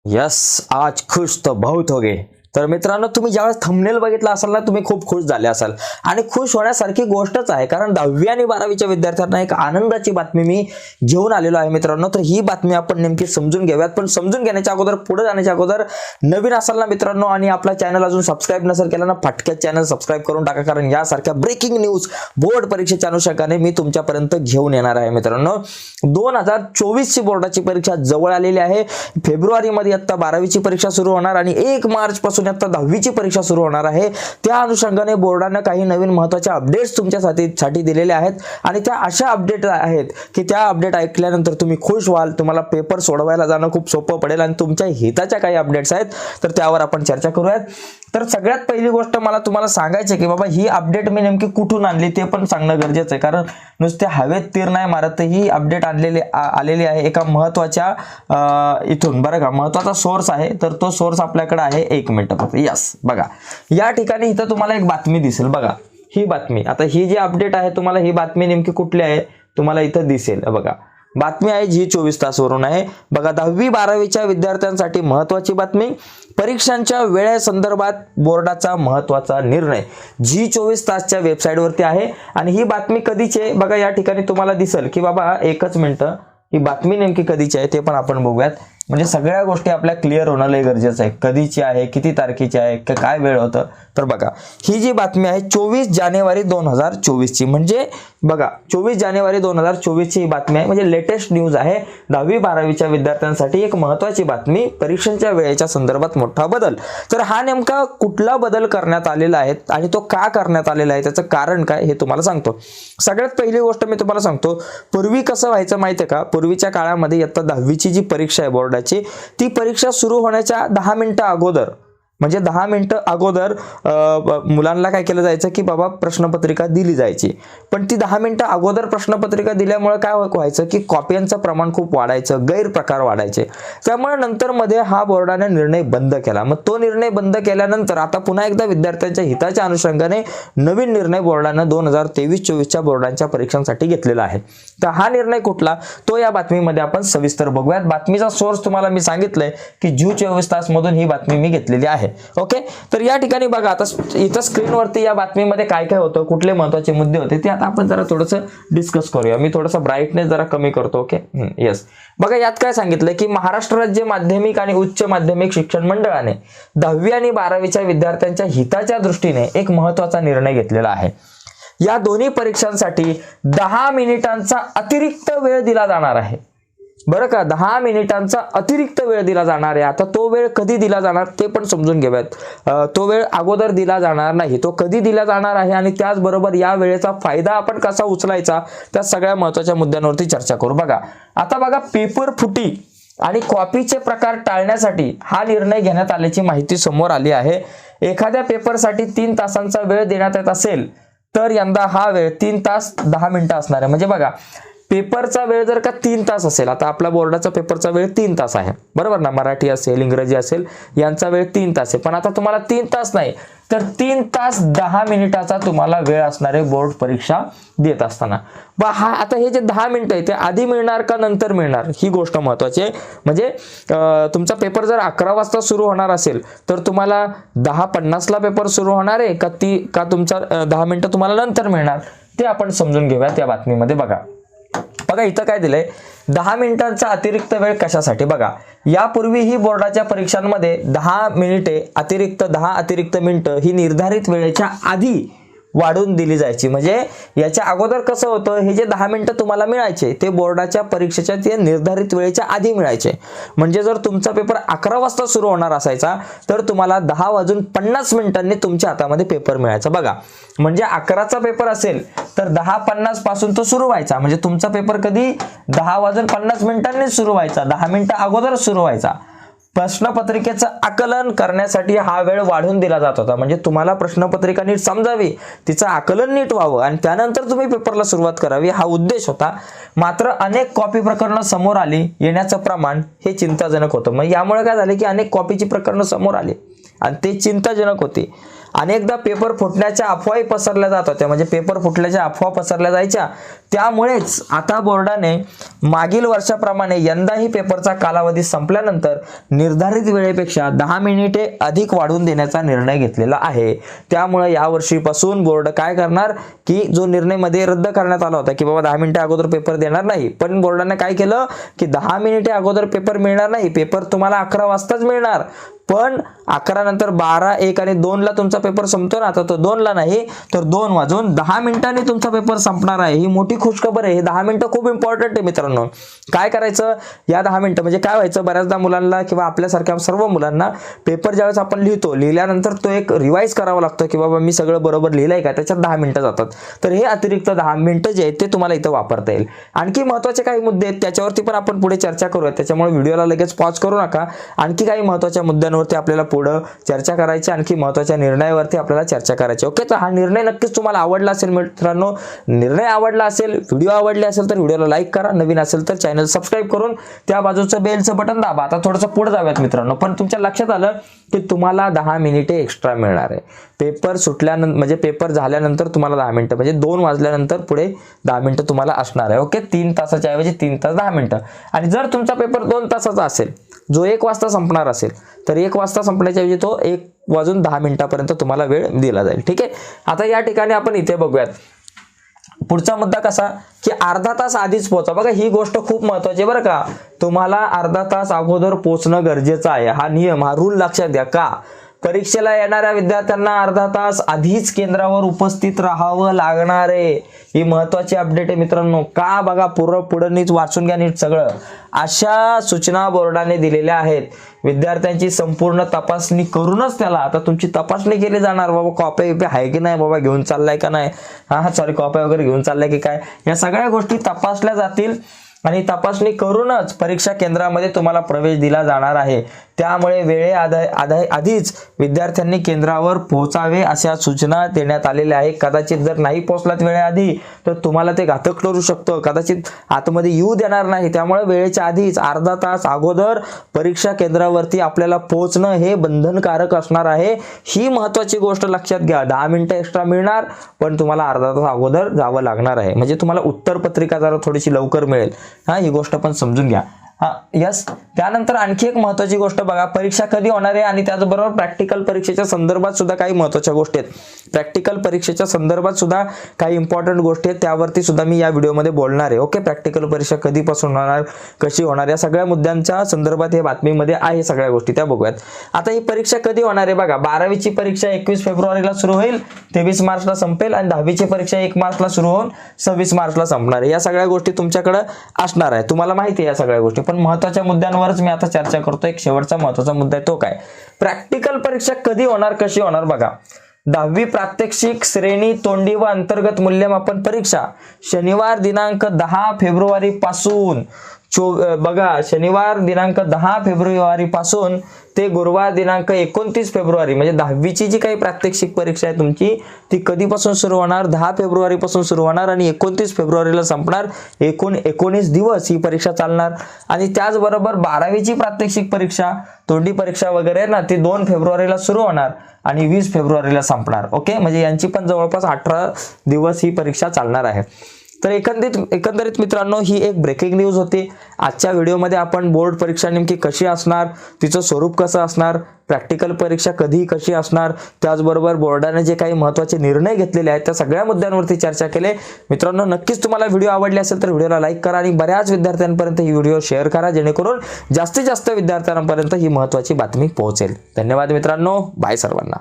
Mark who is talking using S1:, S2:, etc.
S1: Yes, आज खुश तो बहुत हो गए। तर मित्रांनो, तुम्ही ज्यावेळेस थंबनेल बघितला असाल ना, तुम्ही खूप खुश झाले असाल आणि खुश होण्यासारखी गोष्टच आहे, कारण 10वी आणि 12वीच्या विद्यार्थ्यांना एक आनंदाची बातमी मी घेऊन आलेलो आहे मित्रांनो। तर ही बातमी आपण नेमकी समजून घेऊयात, पण समजून घेण्याच्या अगोदर, पुढे जाण्याच्या अगोदर नवीन असाल ना मित्रांनो आणि आपला चॅनल अजून सबस्क्राइब नसेल केला ना, फटक्यात चॅनल सबस्क्राइब करून टाका, कारण यासारख्या ब्रेकिंग न्यूज बोर्ड परीक्षेच्या अनुषंगाने मी तुमच्यापर्यंत घेऊन येणार आहे मित्रांनो। 2024 ची बोर्डाची परीक्षा जवळ आलेली आहे। फेब्रुवारी मध्ये आता 12वीची परीक्षा सुरू होणार आणि 1 मार्च पासून आता 10वीची परीक्षा सुरू होणार आहे। त्या अनुषंगाने बोर्डाने काही नवीन महत्त्वाचे अपडेट्स तुमच्यासाठी दिलेले आहेत आणि त्या अशा अपडेट आहेत की त्या अपडेट ऐकल्यानंतर तुम्ही खुश व्हाल, तुम्हाला पेपर सोडवायला जाणं खूप सोपं पडेल आणि तुमच्या हिताच्या काही अपडेट्स आहेत, तर त्यावर आपण चर्चा करूयात। तर सगळ्यात पहिली गोष्ट मला तुम्हाला सांगायची आहे की बाबा ही अपडेट मी नेमकी कुठून आणली ते पण सांगणं गरजेचं आहे, कारण नुसते हवेत तीर नाही मारत, ही अपडेट आलेली आहे एका महत्त्वाच्या इथून, बरं का, महत्त्वाचा सोर्स आहे। तर तो सोर्स आपल्याकडे आहे, 1 मिनिट फक्त। यस, बघा या ठिकाणी इथं तुम्हाला एक बातमी दिसेल, बघा ही बातमी। आता ही जी अपडेट आहे, तुम्हाला ही बातमी नेमकी कुठली आहे तुम्हाला इथं दिसेल, बघा बातमी आहे जी 24 तास वरून आहे। बघा 10वी 12वीच्या विद्यार्थ्यांसाठी महत्त्वाची बातमी, परीक्षांच्या वेळेसंदर्भात बोर्डाचा महत्त्वाचा निर्णय, जी 24 तासच्या वेबसाईट वरती आहे। आणि ही बातमी कधीची आहे बघा, या ठिकाणी तुम्हाला दिसेल की बाबा एकच मिनिट, ही बातमी नेमकी कधीची आहे ते पण आपण बघूयात, म्हणजे सगळ्या गोष्टी आपल्या क्लिअर होणं लय गरजेचं आहे। कधीची आहे, किती तारखेची आहे, काय वेळ होतं, तर बघा ही जी बातमी आहे 24 जानेवारी 2024 ची, म्हणजे बघा 24 जानेवारी 2024 ची ही बातमी आहे, म्हणजे लेटेस्ट न्यूज आहे। 10वी 12वीच्या विद्यार्थ्यांसाठी एक महत्त्वाची बातमी, परीक्षांच्या वेळेच्या संदर्भात मोठा बदल। तर हा नेमका कुठला बदल करण्यात आलेला आहे आणि तो का करण्यात आलेला आहे, त्याचं कारण काय हे तुम्हाला सांगतो। सगळ्यात पहिली गोष्ट मी तुम्हाला सांगतो, पूर्वी कसं व्हायचं माहिती आहे का, पूर्वीच्या काळामध्ये इयत्ता 10वीची जी परीक्षा आहे बोर्डाची, ती परीक्षा सुरू होण्याच्या 10 मिनिटं अगोदर, म्हणजे 10 मिनिटं अगोदर मुलांना काय केलं जायचं की बाबा प्रश्नपत्रिका दिली जायची, पण ती 10 मिनिटं अगोदर प्रश्नपत्रिका दिल्यामुळे काय व्हायचं की कॉप्यांचं प्रमाण खूप वाढायचं, गैरप्रकार वाढायचे। त्यामुळे नंतर मध्ये हा बोर्डाने निर्णय बंद केला। मग तो निर्णय बंद केल्यानंतर आता पुन्हा एकदा विद्यार्थ्यांच्या हिताच्या अनुषंगाने नवीन निर्णय बोर्डाने 2023-24च्या बोर्डांच्या परीक्षांसाठी घेतलेला आहे। तर हा निर्णय कुठला तो या बातमीमध्ये आपण सविस्तर बघूयात। बातमीचा सोर्स तुम्हाला मी सांगितलंय की जी 24 तास मधून ही बातमी मी घेतलेली आहे। ओके, तर या ठिकाणी बघा आता इथं स्क्रीनवरती या बातमीमध्ये काय काय होतं, कुठले महत्त्वाचे मुद्दे होते ते आता आपण जरा थोडंसं डिस्कस करूया। मी थोडासा ब्राईटनेस जरा कमी करतो। ओके, येस, बघा यात काय सांगितलंय की महाराष्ट्र राज्य माध्यमिक आणि उच्च माध्यमिक शिक्षण मंडळाने 10वी आणि 12वीच्या विद्यार्थ्यांच्या हिताच्या दृष्टीने एक महत्त्वाचा निर्णय घेतलेला आहे। या दोन्ही परीक्षांसाठी 10 मिनिटांचा अतिरिक्त वेळ दिला जाणार आहे, बरं का, 10 मिनिटांचा अतिरिक्त वेळ दिला जाणार आहे। आता तो वेळ कधी दिला जाणार ते पण समजून घेऊयात। तो वेळ अगोदर दिला जाणार नाही, तो कधी दिला जाणार आहे आणि त्याचबरोबर या वेळेचा फायदा आपण कसा उचलायचा, त्या सगळ्या महत्त्वाच्या मुद्द्यांवरती चर्चा करू। बघा आता बघा, पेपर फुटी आणि कॉपीचे प्रकार टाळण्यासाठी हा निर्णय घेण्यात आल्याची माहिती समोर आली आहे। एखाद्या पेपरसाठी 3 तासांचा वेळ देण्यात येत असेल तर यंदा हा वेळ 3 तास 10 मिनिटं असणार आहे। म्हणजे बघा पेपरचा वेळ जर का 3 तास असेल, आता आपला बोर्डाचा पेपरचा वेळ 3 तास आहे, बरोबर ना, मराठी असेल इंग्रजी असेल यांचा वेळ 3 तास आहे, पण आता तुम्हाला 3 तास नाही तर 3 तास 10 मिनिटाचा तुम्हाला वेळ असणारे बोर्ड परीक्षा देत असताना हा आता हे जे 10 मिनिटं आहे ते आधी मिळणार का नंतर मिळणार ही गोष्ट महत्त्वाची आहे। म्हणजे तुमचा पेपर जर 11 वाजता सुरू होणार असेल तर तुम्हाला 10:50 ला पेपर सुरू होणार आहे का तुमचा 10 मिनिटं तुम्हाला नंतर मिळणार ते आपण समजून घेऊया त्या बातमीमध्ये। बघा इथं काय दिलंय, 10 मिनिटांचा अतिरिक्त वेळ कशासाठी, बघा यापूर्वी ही बोर्डाच्या परीक्षांमध्ये 10 मिनिटे अतिरिक्त 10 अतिरिक्त मिनिटं ही निर्धारित वेळेच्या आधी वाढून दिली जायची। म्हणजे याच्या अगोदर कसं होतं, हे जे 10 मिनिटं तुम्हाला मिळायचे ते बोर्डाच्या परीक्षेच्या ते निर्धारित वेळेच्या आधी मिळायचे। म्हणजे जर तुमचा पेपर 11 वाजता सुरू होणार असायचा तर तुम्हाला 10:50 मिनिटांनी तुमच्या हातामध्ये पेपर मिळायचा। बघा म्हणजे 11चा पेपर असेल तर 10:50 पासून तो सुरू व्हायचा, म्हणजे तुमचा पेपर कधी 10:50 मिनिटांनी सुरू व्हायचा, 10 मिनिटं अगोदर सुरू व्हायचा। प्रश्नपत्रिकेचं आकलन करण्यासाठी हा वेळ वाढून दिला जात होता, म्हणजे तुम्हाला प्रश्नपत्रिका नीट समजावी, तिचं आकलन नीट व्हावं आणि त्यानंतर तुम्ही पेपरला सुरुवात करावी हा उद्देश होता। मात्र अनेक कॉपी प्रकरणं समोर आली येण्याचं प्रमाण हे चिंताजनक होतं। मग यामुळे काय झालं की अनेक कॉपीची प्रकरणं समोर आली आणि ते चिंताजनक होते। अनेकदा पेपर फुटण्याच्या अफवाही पसरल्या जात होत्या, म्हणजे पेपर फुटल्याच्या अफवा पसरल्या जायच्या. त्यामुळेच आता बोर्डाने मागील वर्षाप्रमाणे यंदाही पेपरचा कालावधी संपल्यानंतर निर्धारित वेळेपेक्षा 10 मिनिटे अधिक वाढवून देण्याचा निर्णय घेतलेला आहे. त्यामुळे यावर्षीपासून बोर्ड काय करणार की जो निर्णय मध्ये रद्द करण्यात आला होता की बाबा 10 मिनिटे अगोदर पेपर देणार नाही, पण बोर्डाने काय केलं की 10 मिनिटे अगोदर पेपर मिळणार नाही, पेपर तुम्हाला 11 वाजताच मिळणार. पण 11 नंतर 12, 1 आणि 2 ला तुमचा पेपर संपतो ना, आता तो 2 ला नाही तर 2 वाजून 10 मिनिटांनी तुमचा पेपर संपणार आहे. ही मोठी खुशखबर आहे. हे 10 मिनिटं खूप इम्पॉर्टंट आहे मित्रांनो. काय करायचं या 10 मिनिटं म्हणजे काय व्हायचं, बऱ्याचदा मुलांना किंवा आपल्यासारख्या सर्व मुलांना पेपर ज्यावेळेस आपण लिहिल्यानंतर तो एक रिवाइज करावा लागतो की बाबा मी सगळं बरोबर लिहिलंय का, त्याच्यात 10 मिनिटं जातात. तर हे अतिरिक्त 10 मिनिटं जे आहेत ते तुम्हाला इथं वापरता येईल. आणखी महत्त्वाचे काही मुद्दे आहेत त्याच्यावरती पण आपण पुढे चर्चा करूया, त्याच्यामुळे व्हिडिओला लगेच पॉज करू नका. आणखी काही महत्त्वाच्या मुद्द्यांवरती आपल्याला पुढे चर्चा करायची, आणखी महत्त्वाच्या निर्णयावरती आपल्याला चर्चा करायची. ओके, तर हा निर्णय नक्कीच तुम्हाला आवडला असेल मित्रांनो. निर्णय आवडला असेल, व्हिडिओ आवडले असेल तर व्हिडिओला लाईक करा, नवीन असेल तर चॅनल सबस्क्राईब करून त्या बाजूचं बेलचं बटन दाबा. आता थोडंसं पुढे जाऊयात मित्रांनो. पण तुमच्या लक्षात आलं की तुम्हाला 10 मिनिटे एक्स्ट्रा मिळणार आहे. पेपर सुटल्यानंतर म्हणजे पेपर झाल्यानंतर तुम्हाला 10 मिनिटं म्हणजे 2 वाजल्यानंतर पुढे 10 मिनिटं तुम्हाला असणार आहे. ओके, 3 तासाच्या ऐवजी 3 तास 10 मिनिटं. आणि जर तुमचा पेपर 2 तासाचा असेल, जो 1 वाजता संपणार असेल, तर 1 वाजता संपण्याच्या ऐवजी तो 1 वाजून 10 मिनिटापर्यंत तुम्हाला वेळ दिला जाईल. ठीक आहे, आता या ठिकाणी आपण इथे बघूयात पुढचा मुद्दा कसा की अर्धा तास आधीच पोहोचा. बघा ही गोष्ट खूप महत्त्वाची आहे बरं का. तुम्हाला अर्धा तास अगोदर पोहोचणं गरजेचं आहे. हा नियम, हा रूल लक्षात घ्या. का परीक्षेला येणाऱ्या विद्यार्थ्यांना अर्धा तास आधीच केंद्रावर उपस्थित राहावं लागणार आहे. ही महत्त्वाची अपडेट आहे मित्रांनो. का बघा पुढं नीट वाचून घ्या नीट सगळं. अशा सूचना बोर्डाने दिलेल्या आहेत. विद्यार्थ्यांची संपूर्ण तपासणी करूनच त्याला, आता तुमची तपासणी केली जाणार, बाबा कॉपी आहे की नाही, बाबा घेऊन चाललाय का नाही, सॉरी कॉपी वगैरे घेऊन चाललाय की काय, या सगळ्या गोष्टी तपासल्या जातील आणि तपासणी करूनच परीक्षा केंद्रामध्ये तुम्हाला प्रवेश दिला जाणार आहे. त्यामुळे आधीच विद्यार्थ्यांनी केंद्रावर पोहोचावे अशा सूचना देण्यात आलेल्या आहेत. कदाचित जर नाही पोहोचलात वेळेआधी तर तुम्हाला ते घातक ठरू शकतं, कदाचित आतमध्ये येऊ देणार नाही. त्यामुळे वेळेच्या आधीच अर्धा तास अगोदर परीक्षा केंद्रावरती आपल्याला पोहोचणं हे बंधनकारक असणार आहे. ही महत्त्वाची गोष्ट लक्षात घ्या. 10 मिनिटं एक्स्ट्रा मिळणार, पण तुम्हाला अर्धा तास अगोदर जावं लागणार आहे. म्हणजे तुम्हाला उत्तर पत्रिका जरा थोडीशी लवकर मिळेल. ही गोष्ट पण समजून घ्या. यस, त्यानंतर आणखी एक महत्त्वाची गोष्ट बघा, परीक्षा कधी होणार आहे आणि त्याचबरोबर प्रॅक्टिकल परीक्षेच्या संदर्भात सुद्धा काही महत्त्वाच्या गोष्टी आहेत. प्रॅक्टिकल परीक्षेच्या संदर्भात सुद्धा काही इम्पॉर्टंट गोष्टी आहेत, त्यावरती सुद्धा मी या व्हिडिओमध्ये बोलणार आहे. ओके, प्रॅक्टिकल परीक्षा कधीपासून होणार, कशी होणार, या सगळ्या मुद्द्यांच्या संदर्भात हे बातमीमध्ये आहे सगळ्या गोष्टी, त्या बघूयात. आता ही परीक्षा कधी होणार आहे बघा. 12वीची परीक्षा 21 फेब्रुवारीला सुरू होईल, 23 मार्चला संपेल, आणि 10वीची परीक्षा 1 मार्चला सुरू होऊन 26 मार्चला संपणार आहे. या सगळ्या गोष्टी तुमच्याकडे असणार आहे, तुम्हाला माहिती आहे या सगळ्या गोष्टी. पण महत्त्वाच्या मुद्द्यांवरच मी आता चर्चा करतो. एक शेवटचा महत्त्वाचा मुद्दा आहे तो काय, प्रॅक्टिकल परीक्षा कधी होणार, कशी होणार बघा. 10वी प्रात्यक्षिक श्रेणी तोंडी व अंतर्गत मूल्यमापन परीक्षा शनिवार दिनांक 10 फेब्रुवारी पासून बघा, शनिवार दिनांक 10 फेब्रुवारी पासून ते गुरुवार दिनांक 29 फेब्रुवारी म्हणजे 10वीची जी काही प्रात्यक्षिक परीक्षा आहे तुमची ती कधीपासून सुरू होणार, 10 फेब्रुवारी पासून सुरू होणार आणि 29 फेब्रुवारीला संपणार. एकूण 19 दिवस ही परीक्षा चालणार. आणि त्याचबरोबर 12वीची प्रात्यक्षिक परीक्षा तोंडी परीक्षा वगैरे ना ती 2 फेब्रुवारीला सुरू होणार आणि 20 फेब्रुवारीला संपणार. ओके, म्हणजे यांची पण जवळपास 18 दिवस ही परीक्षा चालणार आहे. तर एकंदरीत मित्रांनो ही एक ब्रेकिंग न्यूज होती. आजच्या व्हिडिओमध्ये आपण बोर्ड परीक्षा नेमकी कशी असणार, तिचं स्वरूप कसं असणार, प्रॅक्टिकल परीक्षा कधी कशी असणार, त्याचबरोबर बोर्डाने जे काही महत्त्वाचे निर्णय घेतलेले आहेत त्या सगळ्या मुद्द्यांवरती चर्चा केली. मित्रांनो नक्कीच तुम्हाला व्हिडिओ आवडले असेल तर व्हिडिओला लाईक करा आणि बऱ्याच विद्यार्थ्यांपर्यंत ही व्हिडिओ शेअर करा, जेणेकरून जास्तीत जास्त विद्यार्थ्यांपर्यंत ही महत्त्वाची बातमी पोहोचेल. धन्यवाद मित्रांनो, बाय सर्वांना.